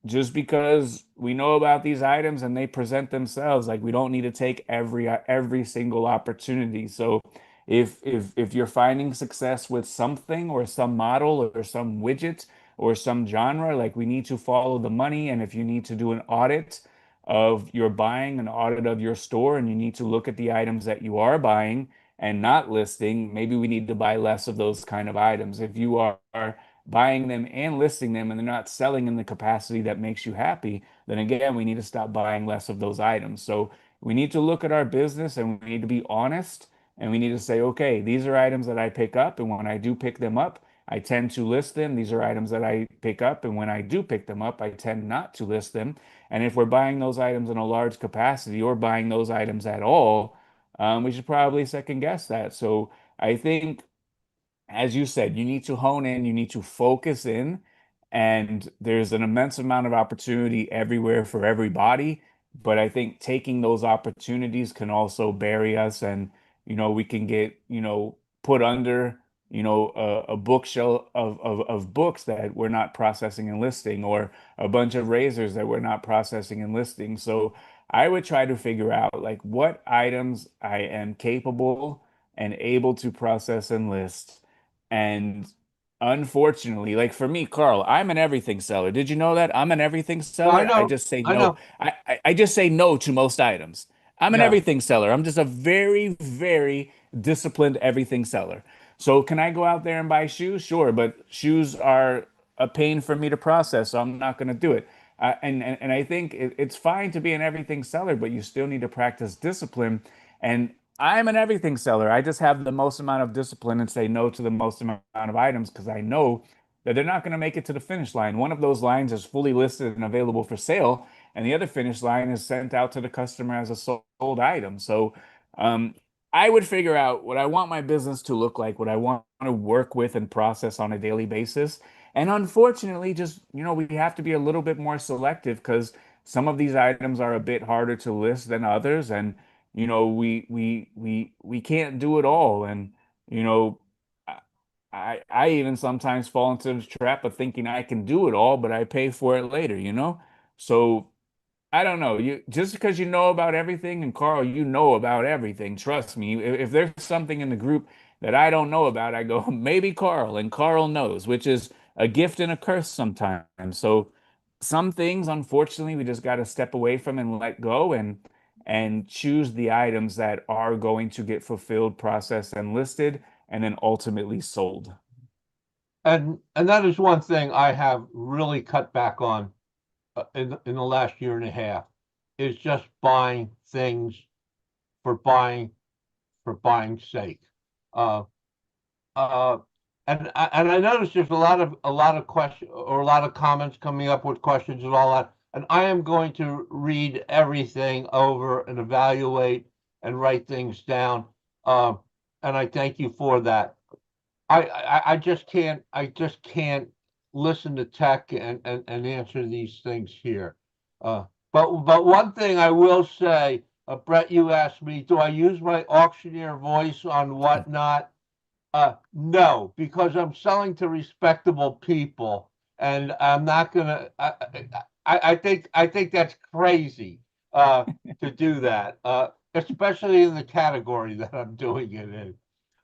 just because we know about these items and they present themselves, like we don't need to take every single opportunity. So if you're finding success with something or some model or some widget or some genre, like we need to follow the money. And if you need to do an audit of your buying, an audit of your store, and you need to look at the items that you are buying and not listing, maybe we need to buy less of those kind of items. If you are buying them and listing them and they're not selling in the capacity that makes you happy, then again, we need to stop buying less of those items. So we need to look at our business and we need to be honest and we need to say, okay, these are items that I pick up. And when I do pick them up, I tend to list them. These are items that I pick up. And when I do pick them up, I tend not to list them. And if we're buying those items in a large capacity or buying those items at all, we should probably second guess that. So I think, as you said, you need to hone in, you need to focus in, and there's an immense amount of opportunity everywhere for everybody. But I think taking those opportunities can also bury us, and we can get put under a bookshelf of books that we're not processing and listing, or a bunch of razors that we're not processing and listing. So I would try to figure out like what items I am capable and able to process and list. And unfortunately, like for me, Carl, I'm an everything seller. Did you know that? I'm an everything I seller. I know, just say I no. know. I just say no to most items. I'm an Yeah. everything seller. I'm just a very, very disciplined everything seller. So can I go out there and buy shoes? Sure, but shoes are a pain for me to process, so I'm not going to do it. And I think it's fine to be an everything seller, but you still need to practice discipline. And I'm an everything seller. I just have the most amount of discipline and say no to the most amount of items because I know that they're not going to make it to the finish line. One of those lines is fully listed and available for sale, and the other finish line is sent out to the customer as a sold item. So um, I would figure out what I want my business to look like, what I want to work with and process on a daily basis. And unfortunately, just, we have to be a little bit more selective because some of these items are a bit harder to list than others. And we can't do it all. And you know I even sometimes fall into the trap of thinking I can do it all, but I pay for it later. So I don't know. You just because you know about everything, and Carl, you know about everything. Trust me. If there's something in the group that I don't know about, I go, maybe Carl, and Carl knows, which is a gift and a curse sometimes. So some things, unfortunately, we just got to step away from and let go, and choose the items that are going to get fulfilled, processed, and listed, and then ultimately sold. And that is one thing I have really cut back on in the last year and a half is just buying things for buying for buying's sake. Uh, uh, and I noticed there's a lot of questions or a lot of comments coming up with questions and all that. And I am going to read everything over and evaluate and write things down. Um, and I thank you for that. I just can't listen to tech and answer these things here. Uh, but one thing I will say, Brett, you asked me, do I use my auctioneer voice on whatnot? No, because I'm selling to respectable people, and I'm not gonna. I think that's crazy to do that, especially in the category that I'm doing it in.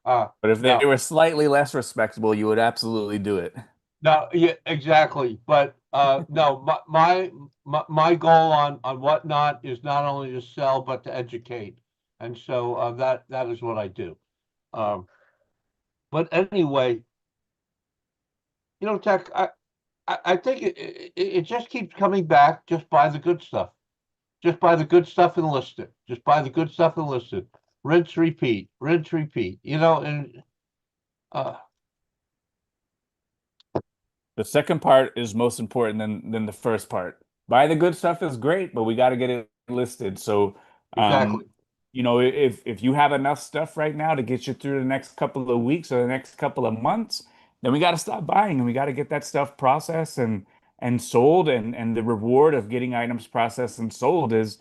But if they No, were slightly less respectable, you would absolutely do it. no, yeah, exactly. But no, my goal on whatnot is not only to sell but to educate, and so that is what I do. Um, but anyway, Tech, I think it just keeps coming back. Just buy the good stuff. Just buy the good stuff and list it. Just buy the good stuff and list it. Rinse, repeat. Rinse, repeat. And uh, The second part is most important than the first part. Buy the good stuff is great, but we got to get it listed. So, um, exactly. if you have enough stuff right now to get you through the next couple of weeks or the next couple of months, then we got to stop buying and we got to get that stuff processed and sold. And the reward of getting items processed and sold is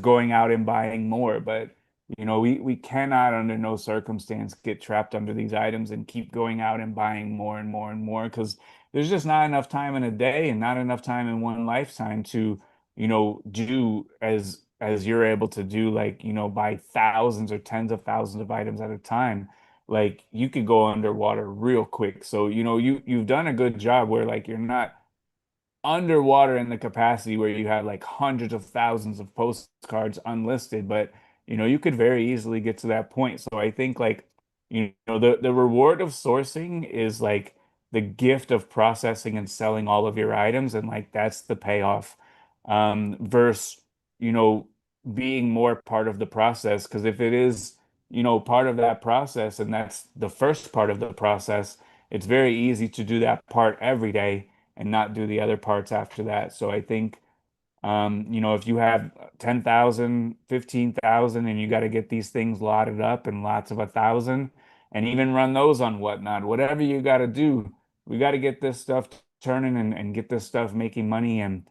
going out and buying more. But we cannot under no circumstance get trapped under these items and keep going out and buying more and more and more because there's just not enough time in a day and not enough time in one lifetime to, do as you're able to do, like, buy thousands or tens of thousands of items at a time. Like you could go underwater real quick. So, you've done a good job where like you're not underwater in the capacity where you have like hundreds of thousands of postcards unlisted, but you could very easily get to that point. So I think like, the reward of sourcing is like the gift of processing and selling all of your items, and like that's the payoff. Versus, you know, being more part of the process. Because if it is, part of that process, and that's the first part of the process, it's very easy to do that part every day and not do the other parts after that. So I think If you have 10,000, 15,000, and you got to get these things lotted up and lots of 1,000 and even run those on Whatnot, whatever you got to do, we got to get this stuff turning and get this stuff making money and,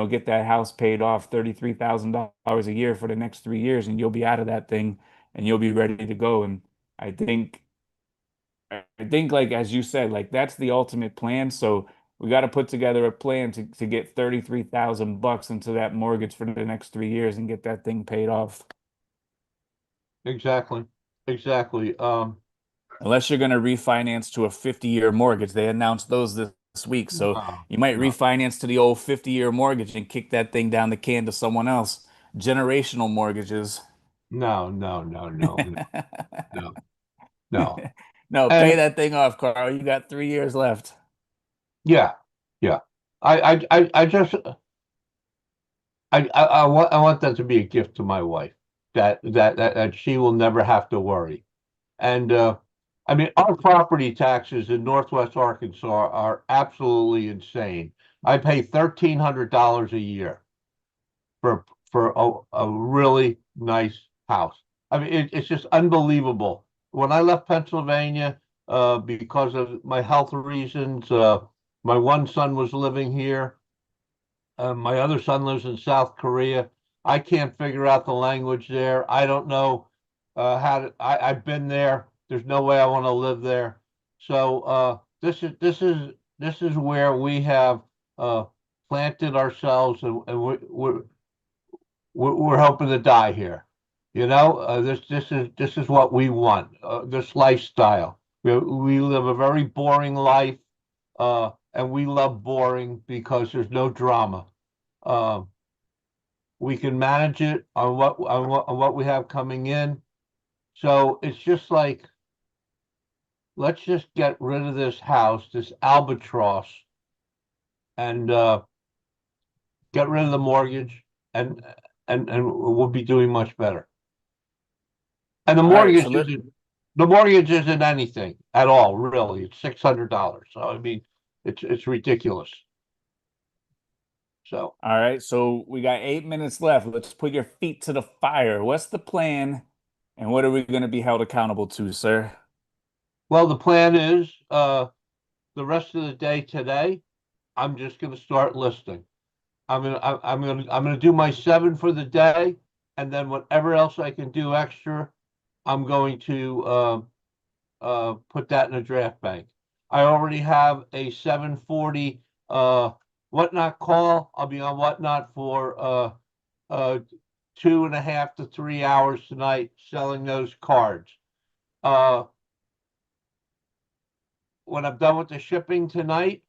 get that house paid off $33,000 a year for the next 3 years and you'll be out of that thing and you'll be ready to go. And I think like as you said, like that's the ultimate plan. So we got to put together a plan to get 33,000 bucks into that mortgage for the next 3 years and get that thing paid off. Exactly. Exactly. Unless you're going to refinance to a 50-year mortgage. They announced those this week. So No, you might no, refinance to the old 50-year mortgage and kick that thing down the can to someone else. Generational mortgages. no, no, no, no, no, no. No, pay And that thing off, Carl. You got 3 years left. yeah, yeah. I just I want that to be a gift to my wife that she will never have to worry. And I mean, our property taxes in Northwest Arkansas are absolutely insane. I pay $1,300 a year for a really nice house. I mean, it's just unbelievable. When I left Pennsylvania, because of my health reasons, my one son was living here. My other son lives in South Korea. I can't figure out the language there. I don't know I've been there. There's no way I want to live there. So this is where we have planted ourselves, and we're hoping to die here. This is what we want. This lifestyle. We live a very boring life, and we love boring because there's no drama. Uh, we can manage it on what we have coming in. So it's just like, let's just get rid of this house, this albatross, and get rid of the mortgage, and and we'll be doing much better. And All right, so let the mortgage isn't anything at all, really. It's $600. So I mean, it's ridiculous. So, All right, so we got 8 minutes left. Let's put your feet to the fire. What's the plan, and what are we going to be held accountable to, sir? well, the plan is the rest of the day today, I'm just going to start listing. I'm gonna do my seven for the day, and then whatever else I can do extra, I'm going to put that in a draft bank. I already have a 740 Whatnot call. I'll be on Whatnot for 2.5 to 3 hours tonight selling those cards. Uh, when I'm done with the shipping tonight,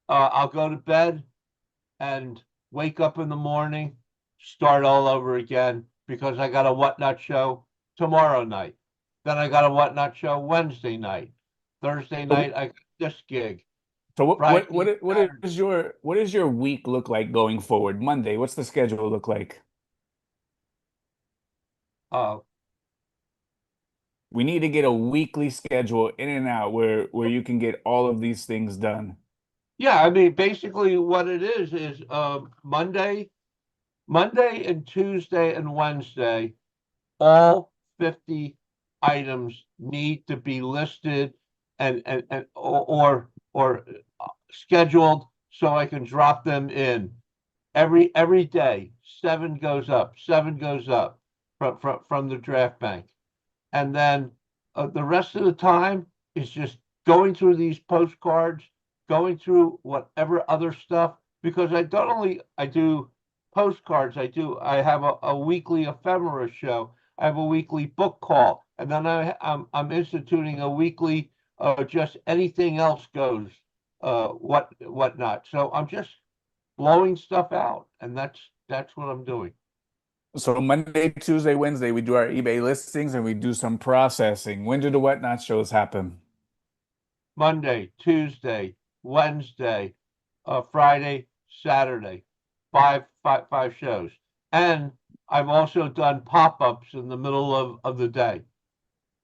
I'll go to bed and wake up in the morning, start all over again because I got a Whatnot show tomorrow night. Then I got a Whatnot show Wednesday night. Thursday So, night, I got this gig. so Friday, Saturday. what does your week look like going forward? Monday, what's the schedule look like? Uh, We need to get a weekly schedule in and out where you can get all of these things done. yeah, I mean, basically what it is Monday and Tuesday and Wednesday, all 50 items need to be listed and or scheduled so I can drop them in. Every day, seven goes up from the draft bank. And then the rest of the time is just going through these postcards, going through whatever other stuff, because I don't only I do postcards, I have a weekly ephemera show, I have a weekly book call, and then I'm instituting a weekly just anything else goes whatnot. So I'm just blowing stuff out, and that's what I'm doing. So Monday, Tuesday, Wednesday, we do our eBay listings and we do some processing. When do the whatnot shows happen? Monday, Tuesday, Wednesday, Friday, Saturday, five shows. And I've also done pop-ups in the middle of the day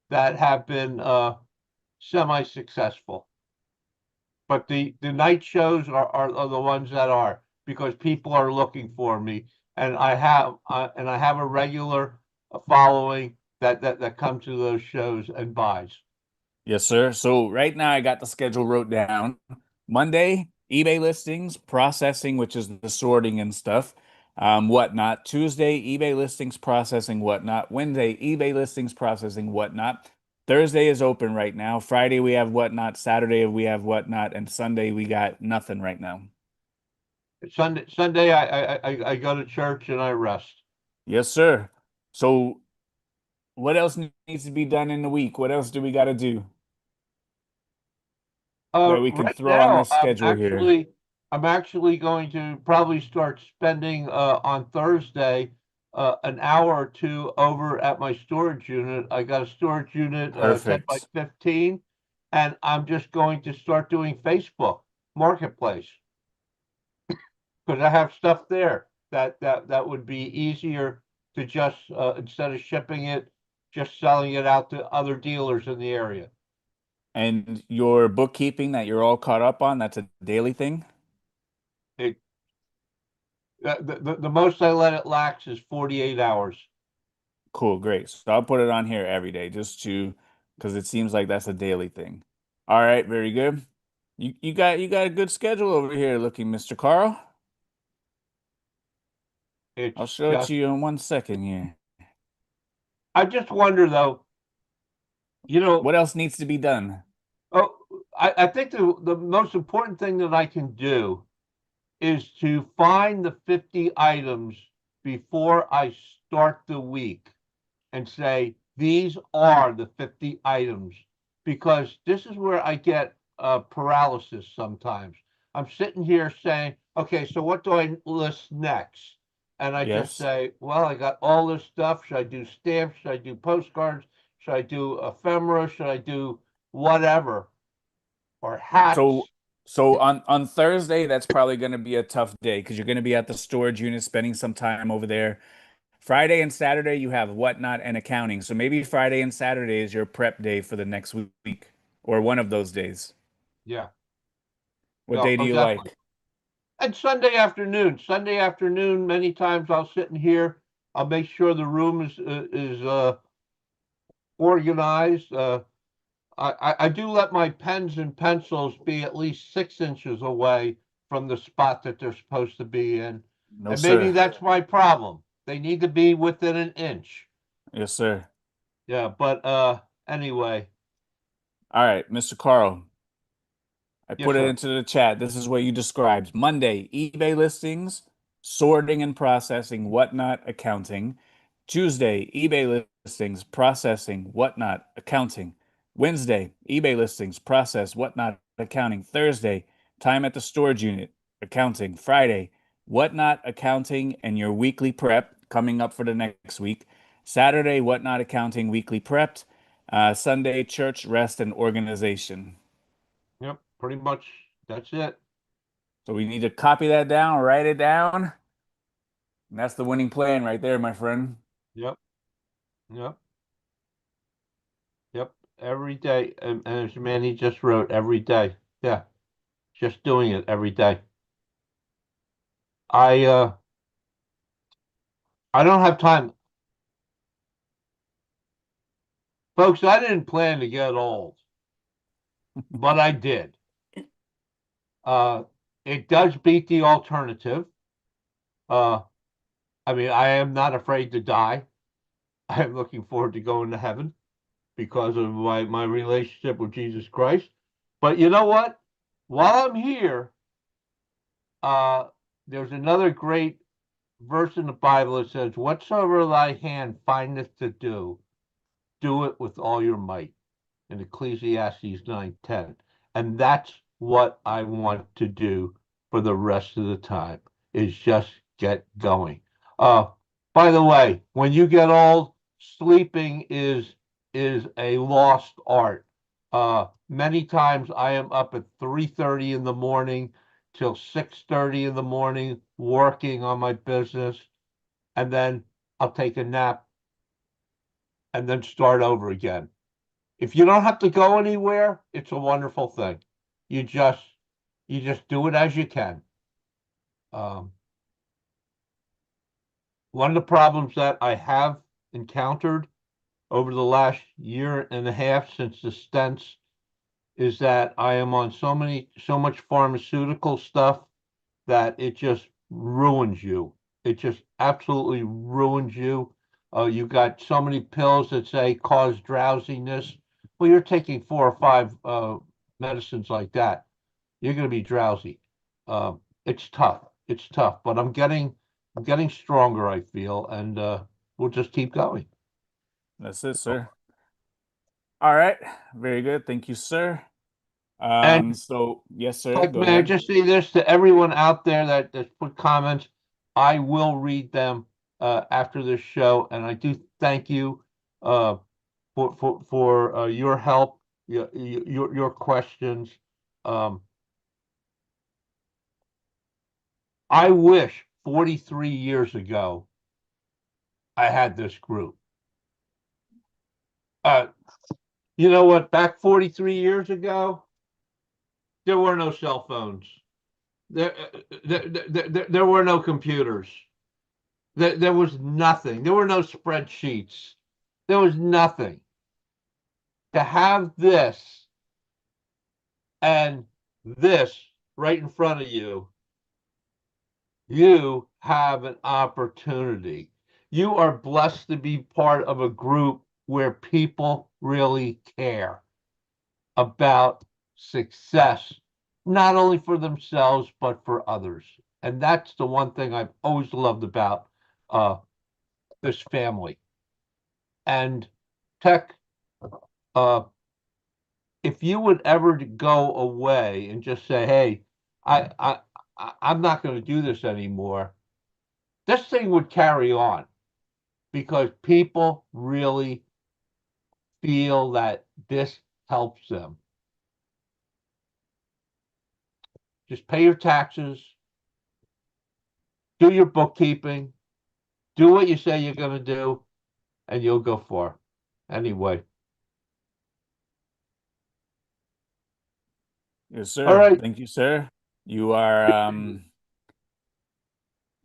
that have been semi-successful. But the night shows are the ones that are. because people are looking for me, and I have a regular following that comes to those shows and buys. Yes, sir. So right now I got the schedule wrote down. Monday, eBay listings, processing, which is the sorting and stuff, whatnot. Tuesday, eBay listings, processing, whatnot. Wednesday, eBay listings, processing, whatnot. Thursday is open right now. Friday we have whatnot. Saturday we have whatnot, and Sunday we got nothing right now. Sunday, I go to church and I rest. Yes, sir. So what else needs to be done in the week? What else do we got to do that we can Right throw on now, this schedule here? I'm actually going to probably start spending on Thursday an hour or two over at my storage unit. I got a storage unit 10 by Perfect. 15, and I'm just going to start doing Facebook Marketplace because I have stuff there that would be easier to just instead of shipping it, just selling it out to other dealers in the area. And your bookkeeping that you're all caught up on, that's a daily thing? It the most I let it lax is 48 hours. Cool, great. So I'll put it on here every day just to because it seems like that's a daily thing. All right, very good. You got a good schedule over here looking, Mr. Carl. It's I'll show it just to you in 1 second here. I just wonder though, you know, What else needs to be done? oh, I think the most important thing that I can do is to find the 50 items before I start the week and say, these are the 50 items, because this is where I get paralysis sometimes. I'm sitting here saying, okay, so what do I list next? And I just Yes. say, well, I got all this stuff. Should I do stamps? Should I do postcards? Should I do ephemera? Should I do whatever? Or So hats? so on Thursday, that's probably going to be a tough day because you're going to be at the storage unit spending some time over there. Friday and Saturday, you have whatnot and accounting. So maybe Friday and Saturday is your prep day for the next week or one of those days. Yeah. What Oh, day do oh, you definitely. like? And Sunday afternoon, many times I'll sit in here. I'll make sure the room is organized. I do let my pens and pencils be at least 6 inches away from the spot that they're supposed to be in. No, And maybe sir. that's my problem. They need to be within an inch. Yes, sir. Yeah, but anyway, All right, Mr. Carl. I yes, put it sir. into the chat. This is what you described. Monday, eBay listings, sorting and processing, whatnot, accounting. Tuesday, eBay listings, processing, whatnot, accounting. Wednesday, eBay listings, process, whatnot, accounting. Thursday, time at the storage unit, accounting. Friday, whatnot, accounting, and your weekly prep coming up for the next week. Saturday, whatnot, accounting, weekly prepped. Sunday, church, rest, and organization. Yep, pretty much that's it. So we need to copy that down, write it down. And that's the winning plan right there, my friend. Yep, yep, yep. Every day. And as Manny just wrote, every day. Yeah, just doing it every day. I uh I don't have time. Folks, I didn't plan to get old, but I did. Uh, it does beat the alternative. Uh, I mean, I am not afraid to die. I am looking forward to going to heaven because of my relationship with Jesus Christ. But you know what? While I'm here, uh, there's another great verse in the Bible that says, "Whatsoever thy hand findeth to do, do it with all your might." In Ecclesiastes 9:10. And that's what I want to do for the rest of the time is just get going. Uh, by the way, when you get old, sleeping is a lost art. Many times I am up at 3:30 in the morning till 6:30 in the morning working on my business, and then I'll take a nap and then start over again. If you don't have to go anywhere, it's a wonderful thing. You just you just do it as you can. One of the problems that I have encountered over the last year and a half since the stents is that I am on so much pharmaceutical stuff that it just ruins you. It just absolutely ruins you. You got so many pills that say cause drowsiness. Well, you're taking 4 or 5 medicines like that. You're going to be drowsy. It's tough. It's tough, but I'm getting stronger, I feel, and we'll just keep going. That's it, sir. All right. Very good. Thank you, sir. And So yes, sir. like, Go may I ahead. just say this to everyone out there that put comments? I will read them after this show, and I do thank you uh, for your help, your questions. Um, I wish 43 years ago I had this group. Uh, you know what? Back 43 years ago, there were no cell phones. There were no computers. There was nothing. There were no spreadsheets. There was nothing. To have this and this right in front of you, you have an opportunity. You are blessed to be part of a group where people really care about success, not only for themselves, but for others. And that's the one thing I've always loved about uh, this family. And Tech, uh, if you would ever go away and just say, "Hey, I'm not going to do this anymore," this thing would carry on because people really feel that this helps them. Just pay your taxes, do your bookkeeping, do what you say you're going to do, and you'll go far. Anyway, Yes, all sir. right. Thank you, sir. You are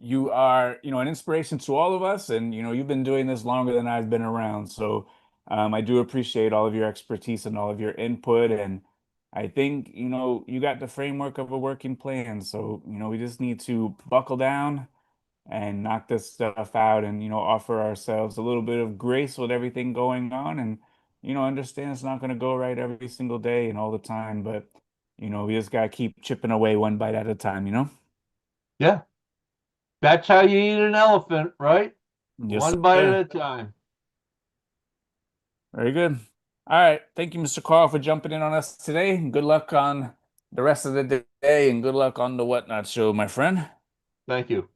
an inspiration to all of us, and you've been doing this longer than I've been around. So I do appreciate all of your expertise and all of your input. And I think, you got the framework of a working plan. So, we just need to buckle down and knock this stuff out and, offer ourselves a little bit of grace with everything going on and, understand it's not going to go right every single day and all the time, but, we just got to keep chipping away one bite at a time. Yeah, that's how you eat an elephant, right? Yes, One bite at sir. a time. Very good. All right. Thank you, Mr. Carl, for jumping in on us today. Good luck on the rest of the day and good luck on the Whatnot show, my friend. Thank you.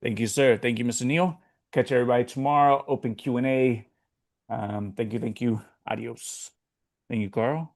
Thank you, sir. Thank you, Mr. Neal. Catch everybody tomorrow. Open Q&A. Thank you. Thank you. Adios. Thank you, Carl.